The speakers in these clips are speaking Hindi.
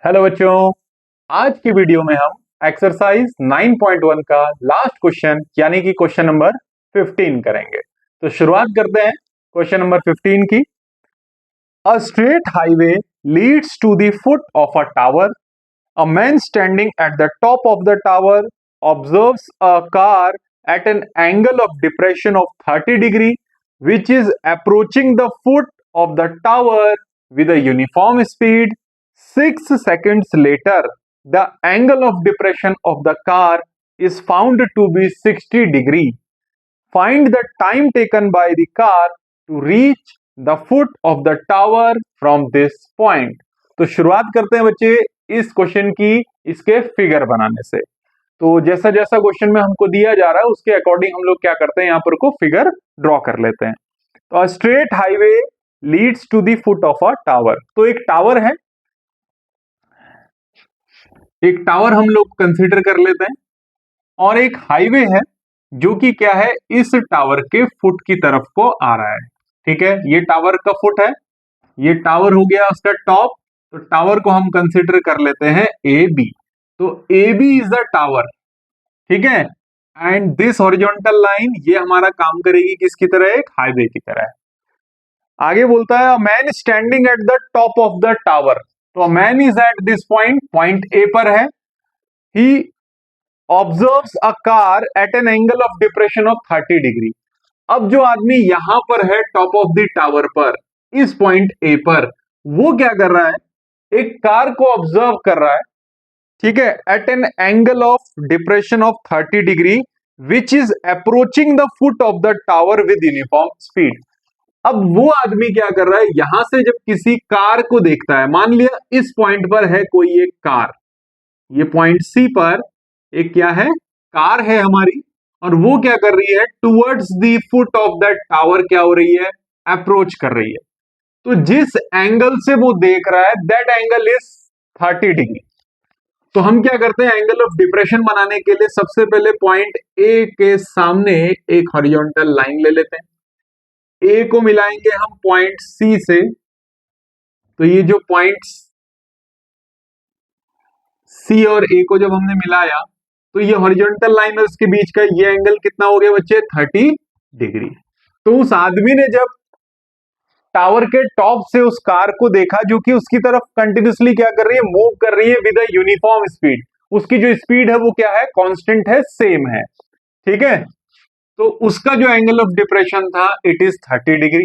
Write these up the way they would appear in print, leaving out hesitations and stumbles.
हेलो बच्चों, आज की वीडियो में हम एक्सरसाइज 9.1 का लास्ट क्वेश्चन यानी कि क्वेश्चन नंबर 15 करेंगे। तो शुरुआत करते हैं क्वेश्चन नंबर 15 की। A straight highway leads to the foot of a tower. A man standing at the top of the tower observes a car at an angle of depression of 30 degree which is approaching the foot of the tower with a uniform speed. 6 seconds later, the angle of depression of the car is found to be 60 degree. Find the time taken by the car to reach the foot of the tower from this point. तो शुरुआत करते हैं बच्चे इस क्वेश्चन की इसके फिगर बनाने से। तो जैसा जैसा क्वेश्चन में हमको दिया जा रहा है उसके अकॉर्डिंग हम लोग क्या करते हैं, यहाँ पर को फिगर ड्रॉ कर लेते हैं। तो straight highway leads to the foot of a tower. तो एक टावर है, एक टावर हम लोग कंसीडर कर लेते हैं और एक हाईवे है जो कि क्या है, इस टावर के फुट की तरफ को आ रहा है। ठीक है, ये टावर का फुट है, ये टावर हो गया उसका टॉप। तो टावर को हम कंसीडर कर लेते हैं ए बी। तो A B is the tower, ठीक है। एंड दिस हॉरिजॉन्टल लाइन ये हमारा काम करेगी किसकी तरह, एक हाईवे की तरह। आगे बोलता है man standing at the top of the tower. तो man is at this point, point A पर है। He observes a car at an angle of depression of 30 degree. अब जो आदमी यहां पर है टॉप ऑफ द टावर पर, इस पॉइंट ए पर, वो क्या कर रहा है, एक कार को ऑब्जर्व कर रहा है, ठीक है, at an angle of depression of 30 degree which is approaching the foot of the tower with uniform speed. अब वो आदमी क्या कर रहा है, यहां से जब किसी कार को देखता है, मान लिया इस पॉइंट पर है कोई एक कार, ये पॉइंट सी पर एक क्या है, कार है हमारी, और वो क्या कर रही है, towards the foot of the tower क्या हो रही है, अप्रोच कर रही है। तो जिस एंगल से वो देख रहा है दैट एंगल इज 30 डिग्री। तो हम क्या करते हैं, एंगल ऑफ डिप्रेशन बनाने के लिए सबसे पहले पॉइंट ए के सामने एक हॉरिजॉन्टल लाइन ले लेते हैं। ए को मिलाएंगे हम पॉइंट सी से। तो ये जो पॉइंट सी और ए को जब हमने मिलाया तो ये हॉरिजॉन्टल लाइन और इसके बीच का ये एंगल कितना हो गया बच्चे, 30 डिग्री। तो उस आदमी ने जब टावर के टॉप से उस कार को देखा जो कि उसकी तरफ कंटिन्यूसली क्या कर रही है, मूव कर रही है विद अ यूनिफॉर्म स्पीड। उसकी जो स्पीड है वो क्या है, कांस्टेंट है, सेम है, ठीक है। तो उसका जो एंगल ऑफ डिप्रेशन था इट इज 30 डिग्री।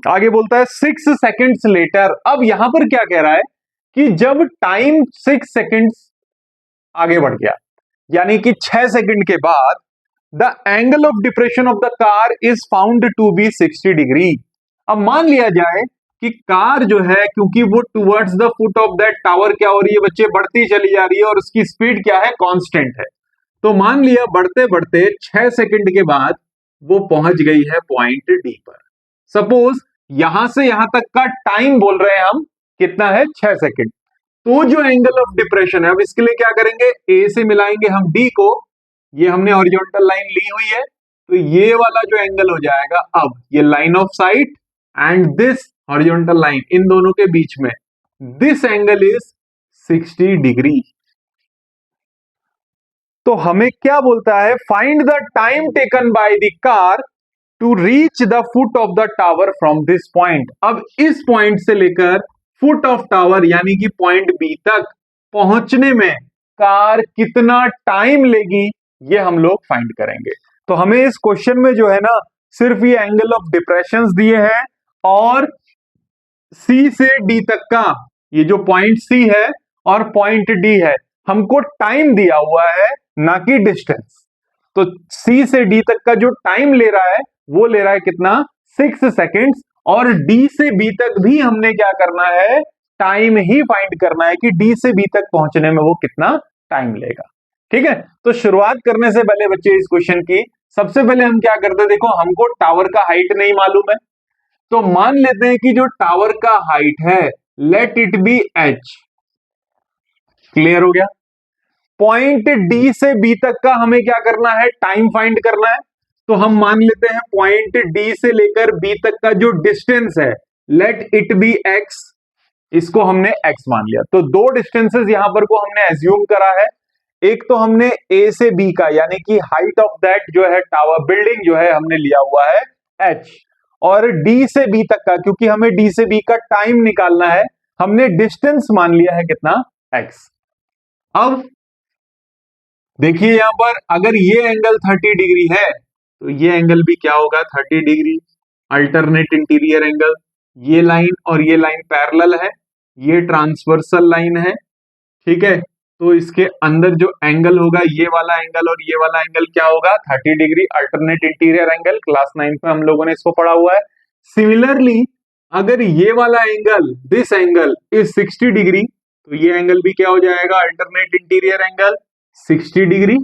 आगे बोलता है 6 सेकेंड्स लेटर। अब यहां पर क्या कह रहा है कि जब टाइम 6 सेकेंड्स आगे बढ़ गया, यानी कि 6 सेकंड के बाद the angle of depression of the car is found to be 60 degree. अब मान लिया जाए कि कार जो है, क्योंकि वो towards the foot of that tower क्या हो रही है बच्चे, बढ़ती चली जा रही है और उसकी स्पीड क्या है, कांस्टेंट है। तो मान लिया बढ़ते बढ़ते 6 सेकंड के बाद वो पहुंच गई है पॉइंट डी पर। सपोज यहां से यहां तक का टाइम बोल रहे हैं हम, कितना है, 6 सेकंड। तो जो एंगल ऑफ डिप्रेशन है, अब इसके लिए क्या करेंगे, ए से मिलाएंगे हम डी को, ये हमने हॉरिजॉन्टल लाइन ली हुई है, तो ये वाला जो एंगल हो जाएगा, अब ये line of sight and this horizontal line, इन दोनों के बीच में दिस एंगल इज 60 डिग्री। तो हमें क्या बोलता है, find the time taken by the car to reach the foot of the tower from this point. अब इस पॉइंट से लेकर फुट ऑफ टावर यानी कि पॉइंट बी तक पहुंचने में कार कितना टाइम लेगी, ये हम लोग फाइंड करेंगे। तो हमें इस क्वेश्चन में जो है ना, सिर्फ ये एंगल ऑफ डिप्रेशन दिए हैं और सी से डी तक का, ये जो पॉइंट सी है और पॉइंट डी है, हमको टाइम दिया हुआ है, ना कि डिस्टेंस। तो सी से डी तक का जो टाइम ले रहा है वो ले रहा है कितना, 6 सेकेंड्स। और डी से बी तक भी हमने क्या करना है, टाइम ही फाइंड करना है कि डी से बी तक पहुंचने में वो कितना टाइम लेगा। ठीक है, तो शुरुआत करने से पहले बच्चे इस क्वेश्चन की, सबसे पहले हम क्या करते हैं, देखो हमको टावर का हाइट नहीं मालूम है, तो मान लेते हैं कि जो टावर का हाइट है let it be H. Clear हो गया। पॉइंट डी से बी तक का हमें क्या करना है, टाइम फाइंड करना है। तो हम मान लेते हैं पॉइंट डी से लेकर बी तक का जो डिस्टेंस है लेट इट बी एक्स। इसको हमने x मान लिया। तो दो डिस्टेंसेस यहां पर को हमने एज्यूम करा है। एक तो हमने a से b का यानी कि हाइट ऑफ दैट जो है टावर बिल्डिंग जो है हमने लिया हुआ है h, और d से b तक का, क्योंकि हमें d से b का टाइम निकालना है, हमने डिस्टेंस मान लिया है कितना x। अब देखिए यहां पर अगर ये एंगल 30 डिग्री है तो ये एंगल भी क्या होगा 30 डिग्री, अल्टरनेट इंटीरियर एंगल। ये लाइन और ये लाइन पैरेलल है, ये ट्रांसवर्सल लाइन है, ठीक है। तो इसके अंदर जो एंगल होगा ये वाला एंगल और ये वाला एंगल क्या होगा 30 degree, alternate interior angle. Class 9 में हम लोगों ने इसको पढ़ा हुआ है। सिमिलरली अगर ये वाला angle this angle is 60 degree तो ये एंगल भी क्या हो जाएगा अल्टरनेट इंटीरियर एंगल 60 डिग्री।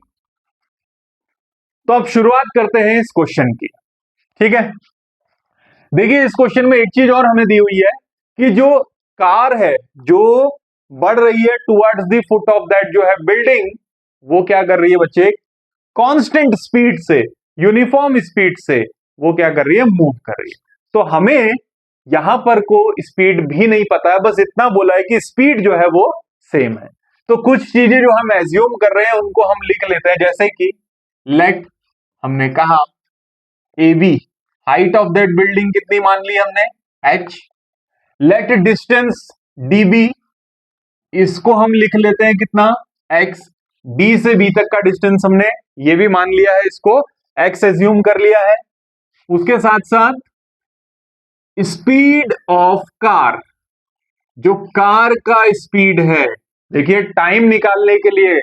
तो अब शुरुआत करते हैं इस क्वेश्चन की, ठीक है। देखिए इस क्वेश्चन में एक चीज और हमें दी हुई है कि जो कार है जो बढ़ रही है towards the foot of that जो है बिल्डिंग, वो क्या कर रही है बच्चे कांस्टेंट स्पीड से, यूनिफॉर्म स्पीड से वो क्या कर रही है मूव कर रही है। तो हमें यहां पर को स्पीड भी नहीं पता है, बस इतना बोला है कि स्पीड जो है वो सेम है। तो कुछ चीजें जो हम एज्यूम कर रहे हैं उनको हम लिख लेते हैं, जैसे कि लेट हमने कहा A B, height of that building कितनी मान ली हमने h। Let distance D B, इसको हम लिख लेते हैं कितना x। b से b तक का डिस्टेंस हमने ये भी मान लिया है, इसको x एज्यूम कर लिया है। उसके साथ साथ स्पीड ऑफ कार, जो कार का स्पीड है, देखिए टाइम निकालने के लिए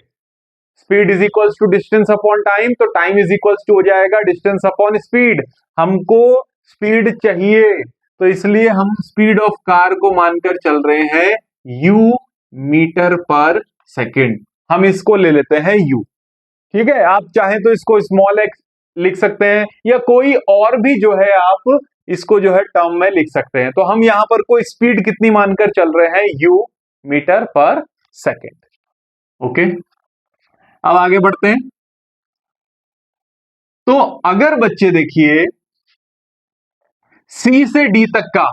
speed is equals to distance upon time, तो टाइम इज इक्वल्स टू हो जाएगा डिस्टेंस अपॉन स्पीड। हमको स्पीड चाहिए तो इसलिए हम स्पीड ऑफ कार को मानकर चल रहे हैं u मीटर पर सेकेंड, हम इसको ले लेते हैं u, ठीक है। आप चाहे तो इसको स्मॉल x लिख सकते हैं या कोई और भी जो है आप इसको जो है टर्म में लिख सकते हैं। तो हम यहां पर कोई स्पीड कितनी मानकर चल रहे हैं u मीटर पर सेकेंड, ओके। अब आगे बढ़ते हैं। तो अगर बच्चे देखिए C से D तक का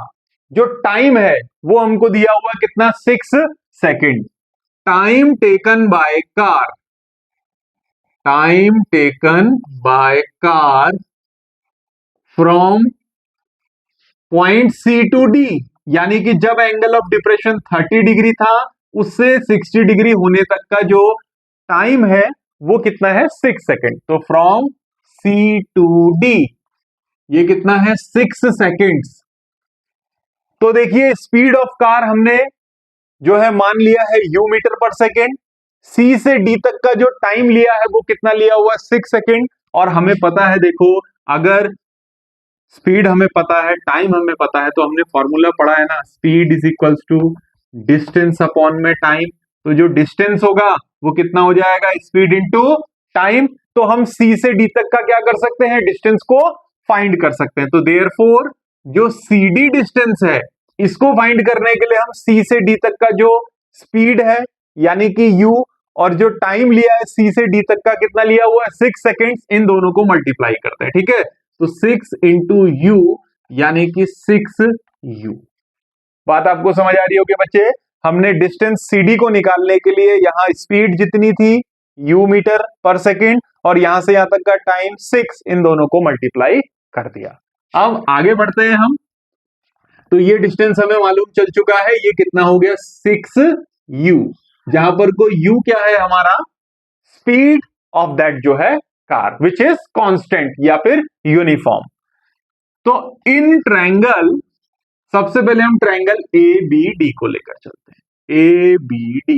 जो टाइम है वो हमको दिया हुआ कितना 6 second. Time taken by car, time taken by car from point C to D, यानी कि जब एंगल ऑफ डिप्रेशन 30 डिग्री था उससे 60 डिग्री होने तक का जो टाइम है वो कितना है 6 सेकेंड। तो फ्रॉम C टू D ये कितना है 6 सेकेंड्स। तो देखिए स्पीड ऑफ कार हमने जो है मान लिया है u मीटर पर सेकेंड। C से D तक का जो टाइम लिया है वो कितना लिया हुआ 6 सेकेंड। और हमें पता है देखो अगर स्पीड हमें पता है टाइम हमें पता है तो हमने फॉर्मूला पढ़ा है ना, speed is equals to distance upon में टाइम। तो जो डिस्टेंस होगा वो कितना हो जाएगा स्पीड इनटू टाइम। तो हम C से D तक का क्या कर सकते हैं डिस्टेंस को फाइंड कर सकते हैं। तो देयरफॉर जो CD डिस्टेंस है इसको फाइंड करने के लिए हम C से D तक का जो स्पीड है यानी कि u और जो टाइम लिया है C से D तक का कितना लिया हुआ है 6 सेकेंड्स, इन दोनों को मल्टीप्लाई करते हैं, ठीक है। तो 6 इंटू u यानी कि 6u। बात आपको समझ आ रही होगी बच्चे। हमने डिस्टेंस CD को निकालने के लिए यहां स्पीड जितनी थी u मीटर पर सेकेंड और यहां से यहां तक का टाइम 6, इन दोनों को मल्टीप्लाई कर दिया। अब आगे बढ़ते हैं हम। तो ये डिस्टेंस हमें मालूम चल चुका है, ये कितना हो गया 6u, जहां पर को u क्या है हमारा स्पीड ऑफ दैट जो है कार विच इज कांस्टेंट या फिर यूनिफॉर्म। तो इन ट्रायंगल सबसे पहले हम ट्रायंगल ABD को लेकर चलते हैं, ABD।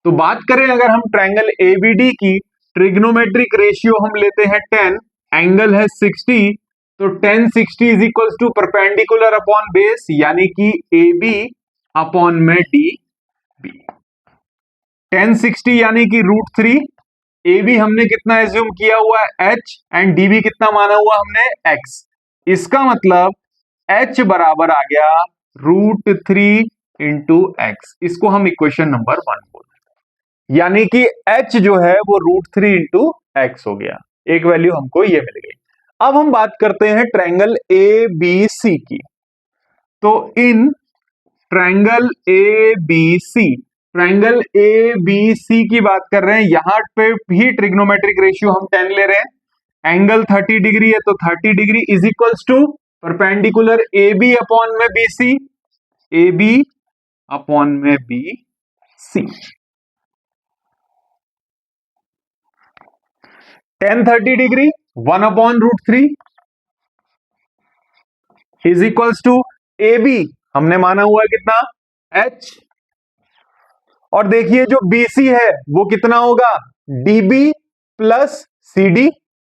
तो बात करें अगर हम ट्रायंगल ABD की ट्रिग्नोमेट्रिक रेशियो हम लेते हैं 10, एंगल है 60, तो 10 60 is equal to perpendicular upon base यानी कि AB अपॉन में DB। 10 60 यानी कि √3, AB हमने कितना एज्यूम किया हुआ है H एंड DB कितना माना हुआ हमने X। इसका मतलब H बराबर आ गया √3 इंटू एक्स। इसको हम इक्वेशन नंबर 1 बोलते हैं, यानी कि H जो है वो √3 इंटू एक्स हो गया। एक वैल्यू हमको ये मिल गई। अब हम बात करते हैं ट्रायंगल ABC की। तो in triangle A B C, triangle A B C की बात कर रहे हैं। यहां पे भी ट्रिग्नोमेट्रिक रेशियो हम 10 ले रहे हैं। एंगल 30 डिग्री है तो 30 degree is equals to perpendicular A B upon में B C, A B upon में B C. 10 30 degree 1/√3 is equals to A B हमने माना हुआ है कितना, h, और देखिए जो BC है वो कितना होगा, DB प्लस CD,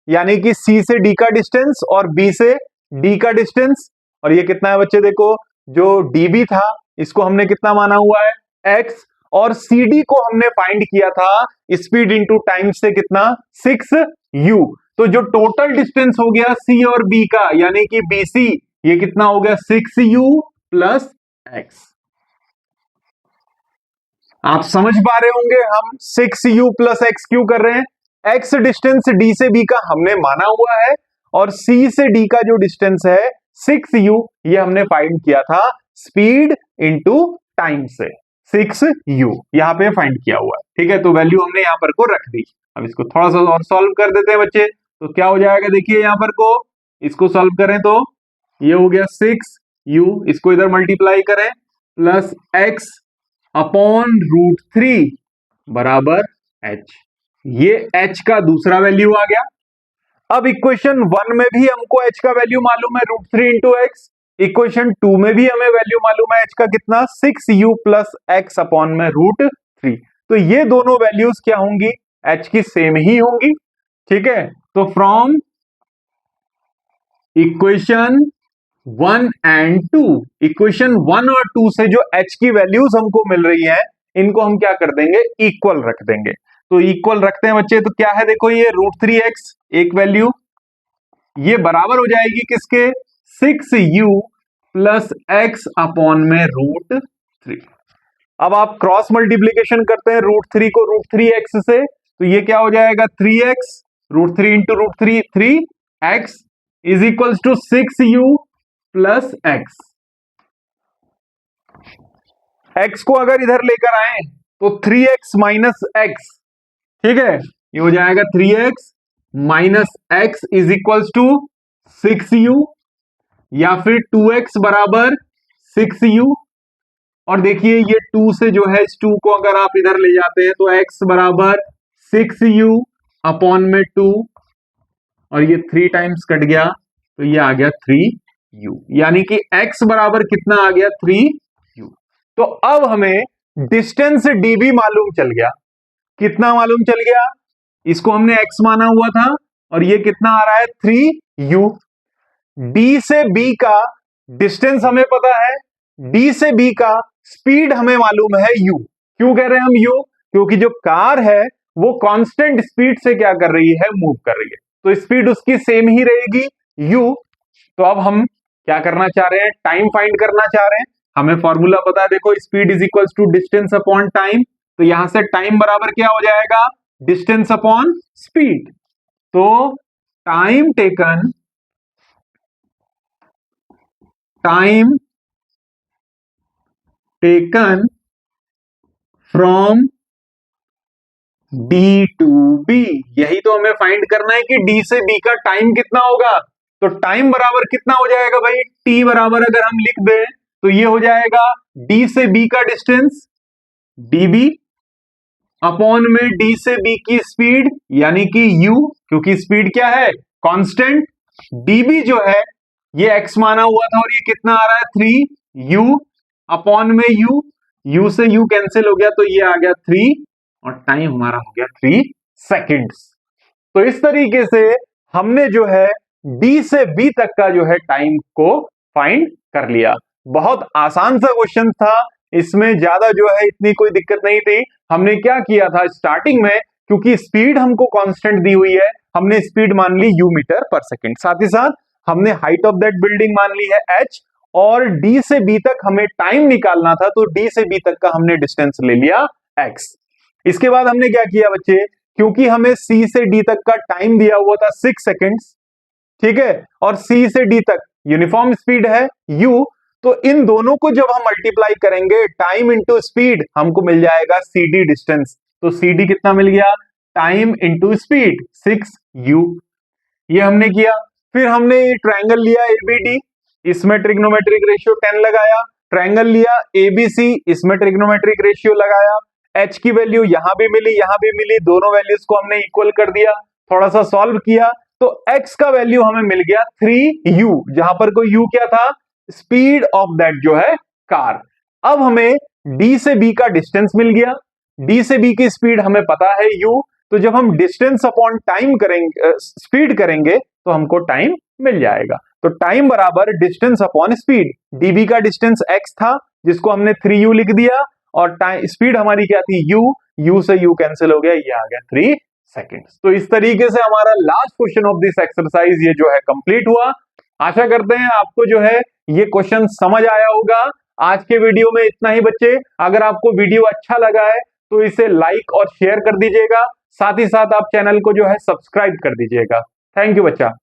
यानी कि C से D का डिस्टेंस और B से D का डिस्टेंस। और ये कितना है बच्चे, देखो जो DB था इसको हमने कितना माना हुआ है, x, और CD को हमने फाइंड किया था स्पीड इंटू टाइम से कितना, 6u। तो जो टोटल डिस्टेंस हो गया C और B का, यानी कि BC, ये कितना हो गया, 6u प्लस x। आप समझ पा रहे होंगे हम 6u प्लस x क्यों कर रहे हैं। x डिस्टेंस D से B का हमने माना हुआ है और C से D का जो डिस्टेंस है 6u, ये हमने फाइंड किया था स्पीड इंटू टाइम से, 6u यहां पे फाइंड किया हुआ है। ठीक है, तो वैल्यू हमने यहां पर को रख दी। अब इसको थोड़ा सा और सॉल्व कर देते हैं बच्चे, तो क्या हो जाएगा, देखिए यहां पर को इसको सॉल्व करें तो ये हो गया 6u, इसको इधर मल्टीप्लाई करें प्लस x अपॉन √3 बराबर h। ये h का दूसरा वैल्यू आ गया। अब इक्वेशन 1 में भी हमको h का वैल्यू मालूम है √3 इंटू एक्स, इक्वेशन 2 में भी हमें वैल्यू मालूम है h का कितना, 6u प्लस x अपॉन में √3। तो ये दोनों वैल्यूज क्या होंगी, h की सेम ही होंगी। ठीक है, तो फ्रॉम इक्वेशन 1 एंड 2, इक्वेशन 1 और 2 से जो h की वैल्यूज हमको मिल रही है इनको हम क्या कर देंगे, इक्वल रख देंगे। तो इक्वल रखते हैं बच्चे, तो क्या है, देखो ये √3x एक वैल्यू, ये बराबर हो जाएगी किसके, 6u प्लस x अपॉन में √3। अब आप क्रॉस मल्टीप्लीकेशन करते हैं √3 को √3x से, तो ये क्या हो जाएगा, 3x, √3 into √3 3x is equals to 6u plus x। x को अगर इधर लेकर आए तो 3x माइनस x, ठीक है, ये हो जाएगा 3x minus x is equals to 6u, या फिर 2x बराबर 6u। और देखिए ये 2 से जो है इस 2 को अगर आप इधर ले जाते हैं तो x बराबर 6u अपॉन में 2, और ये 3 टाइम्स कट गया तो ये आ गया 3u, यानी कि x बराबर कितना आ गया, 3u। तो अब हमें डिस्टेंस db मालूम चल गया, कितना मालूम चल गया, इसको हमने x माना हुआ था और ये कितना आ रहा है, 3u। d से b का डिस्टेंस हमें पता है, d से b का स्पीड हमें मालूम है u। क्यों कह रहे हैं हम u, क्योंकि जो कार है वो कांस्टेंट स्पीड से क्या कर रही है, मूव कर रही है, तो स्पीड उसकी सेम ही रहेगी u। तो अब हम क्या करना चाह रहे हैं, टाइम फाइंड करना चाह रहे हैं। हमें फॉर्मूला पता है, देखो speed is equals to distance upon time, तो यहां से टाइम बराबर क्या हो जाएगा, डिस्टेंस अपॉन स्पीड। तो time taken from D to B, यही तो हमें फाइंड करना है कि D से B का टाइम कितना होगा। तो टाइम बराबर कितना हो जाएगा भाई, T बराबर अगर हम लिख दें तो ये हो जाएगा D से B का डिस्टेंस dB अपॉन में D से B की स्पीड यानी कि u, क्योंकि स्पीड क्या है, कांस्टेंट। dB जो है ये x माना हुआ था और ये कितना आ रहा है, 3u अपॉन में u से u कैंसिल हो गया तो ये आ गया 3, और टाइम हमारा हो गया 3 सेकेंड्स। तो इस तरीके से हमने जो है D से B तक का जो है टाइम को फाइंड कर लिया। बहुत आसान सा क्वेश्चन था, इसमें ज्यादा जो है इतनी कोई दिक्कत नहीं थी। हमने क्या किया था स्टार्टिंग में, क्योंकि स्पीड हमको कांस्टेंट दी हुई है, हमने स्पीड मान ली u मीटर पर सेकेंड, साथ ही साथ हमने हाइट ऑफ दैट बिल्डिंग मान ली है h, और D से B तक हमें टाइम निकालना था तो D से B तक का हमने डिस्टेंस ले लिया x। इसके बाद हमने क्या किया बच्चे, क्योंकि हमें C से D तक का टाइम दिया हुआ था 6 सेकेंड्स, ठीक है, और C से D तक यूनिफॉर्म स्पीड है u, तो इन दोनों को जब हम मल्टीप्लाई करेंगे टाइम इंटू स्पीड, हमको मिल जाएगा CD डिस्टेंस। तो CD कितना मिल गया, टाइम इंटू स्पीड 6u। ये हमने किया। फिर हमने ट्रायंगल लिया ABD, इसमें ट्रिग्नोमेट्रिक रेशियो 10 लगाया। ट्रायंगल लिया ABC, इसमें ट्रिग्नोमेट्रिक रेशियो लगाया। H की वैल्यू यहां भी मिली, यहां भी मिली, दोनों वैल्यूज को हमने इक्वल कर दिया। थोड़ा सा सॉल्व किया तो X का वैल्यू हमें मिल गया 3u, जहां पर कोई u क्या था, स्पीड ऑफ दैट जो है कार। अब हमें D से B का डिस्टेंस मिल गया। D से B की स्पीड हमें पता है u, तो जब हम डिस्टेंस अपॉन टाइम करेंगे, स्पीड करेंगे, तो हमको टाइम मिल जाएगा। तो टाइम बराबर डिस्टेंस अपॉन स्पीड। डीबी का डिस्टेंस x था, जिसको हमने 3u लिख दिया, और टाइम स्पीड हमारी क्या थी u से u कैंसिल हो गया, ये आ गया 3 सेकेंड्स। तो इस तरीके से हमारा last question of this exercise ये जो है कंप्लीट हुआ। आशा करते हैं आपको जो है ये क्वेश्चन समझ आया होगा। आज के वीडियो में इतना ही बच्चे। अगर आपको वीडियो अच्छा लगा है तो इसे लाइक और शेयर कर दीजिएगा, साथ ही साथ आप चैनल को जो है सब्सक्राइब कर दीजिएगा। थैंक यू बच्चा।